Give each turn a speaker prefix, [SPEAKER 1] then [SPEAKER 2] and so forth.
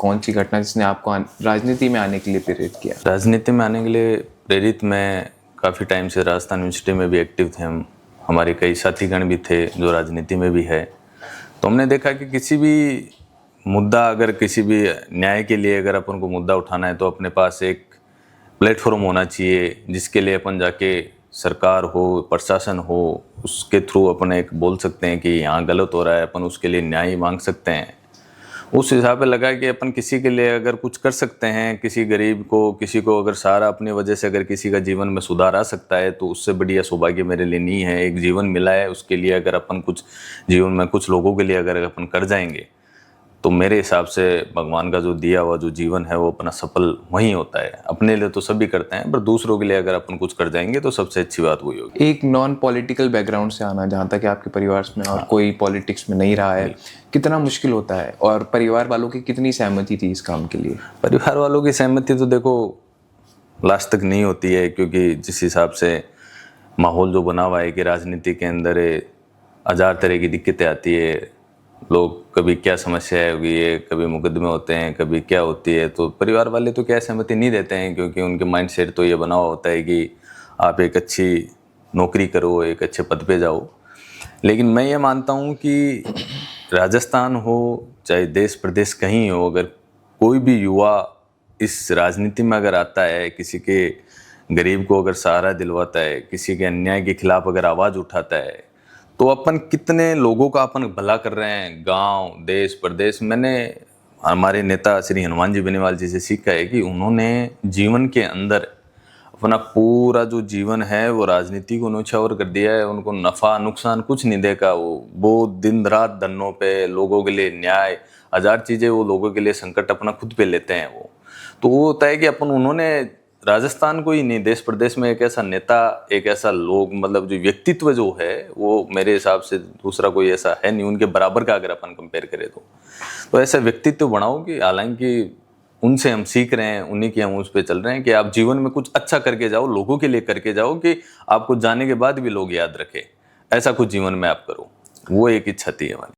[SPEAKER 1] कौन सी घटना जिसने आपको राजनीति में आने के लिए प्रेरित किया?
[SPEAKER 2] राजनीति में आने के लिए प्रेरित मैं काफ़ी टाइम से राजस्थान यूनिवर्सिटी में भी एक्टिव थे हम। हमारे कई साथीगण भी थे जो राजनीति में भी है। तो हमने देखा कि किसी भी मुद्दा, अगर किसी भी न्याय के लिए अगर अपन को मुद्दा उठाना है तो अपने पास एक प्लेटफॉर्म होना चाहिए जिसके लिए अपन जाके सरकार हो, प्रशासन हो, उसके थ्रू अपन एक बोल सकते हैं कि यहाँ गलत हो रहा है, अपन उसके लिए न्याय मांग सकते हैं। उस हिसाब पे लगा कि अपन किसी के लिए अगर कुछ कर सकते हैं, किसी गरीब को, किसी को अगर सहारा अपनी वजह से अगर किसी का जीवन में सुधार आ सकता है तो उससे बढ़िया सौभाग्य मेरे लिए नहीं है। एक जीवन मिला है, उसके लिए अगर अपन कुछ जीवन में कुछ लोगों के लिए अगर अपन कर जाएंगे तो मेरे हिसाब से भगवान का जो दिया हुआ जो जीवन है वो अपना सफल वहीं होता है। अपने लिए तो सभी करते हैं, पर दूसरों के लिए अगर अपन कुछ कर जाएंगे तो सबसे अच्छी बात वही होगी।
[SPEAKER 1] एक नॉन पॉलिटिकल बैकग्राउंड से आना, जहाँ तक आपके परिवार में और कोई पॉलिटिक्स में नहीं रहा है, कितना मुश्किल होता है? और परिवार वालों की कितनी सहमति थी इस काम के लिए?
[SPEAKER 2] परिवार वालों की सहमति तो देखो लास्ट तक नहीं होती है, क्योंकि जिस हिसाब से माहौल जो बना हुआ है कि राजनीति के अंदर हजार तरह की दिक्कतें आती है, लोग कभी क्या समस्या होगी है, कभी मुकदमे होते हैं, कभी क्या होती है, तो परिवार वाले तो क्या सहमति नहीं देते हैं, क्योंकि उनके माइंडसेट तो ये बना हुआ होता है कि आप एक अच्छी नौकरी करो, एक अच्छे पद पे जाओ। लेकिन मैं ये मानता हूँ कि राजस्थान हो चाहे देश प्रदेश कहीं हो, अगर कोई भी युवा इस राजनीति में अगर आता है, किसी के गरीब को अगर सहारा दिलवाता है, किसी के अन्याय के खिलाफ अगर आवाज़ उठाता है, तो अपन कितने लोगों का अपन भला कर रहे हैं, गांव, देश, प्रदेश। मैंने हमारे नेता श्री हनुमान जी बेनीवाल जी से सीखा है कि उन्होंने जीवन के अंदर अपना पूरा जो जीवन है वो राजनीति को न्यौछावर कर दिया है। उनको नफ़ा नुकसान कुछ नहीं देखा। वो दिन रात धरनों पे, लोगों के लिए न्याय, हजार चीज़ें वो लोगों के लिए संकट अपना खुद पे लेते हैं। वो होता है कि अपन उन्होंने राजस्थान को ही नहीं, देश प्रदेश में एक ऐसा नेता, एक ऐसा लोग, मतलब जो व्यक्तित्व जो है वो मेरे हिसाब से दूसरा कोई ऐसा है नहीं उनके बराबर का, अगर अपन कंपेयर करें तो ऐसा व्यक्तित्व बनाओ कि हालांकि उनसे हम सीख रहे हैं, उन्हीं की हम उस पर चल रहे हैं कि आप जीवन में कुछ अच्छा करके जाओ, लोगों के लिए करके जाओ कि आपको जाने के बाद भी लोग याद रखें। ऐसा कुछ जीवन में आप करो, वो एक इच्छा थी हमारी।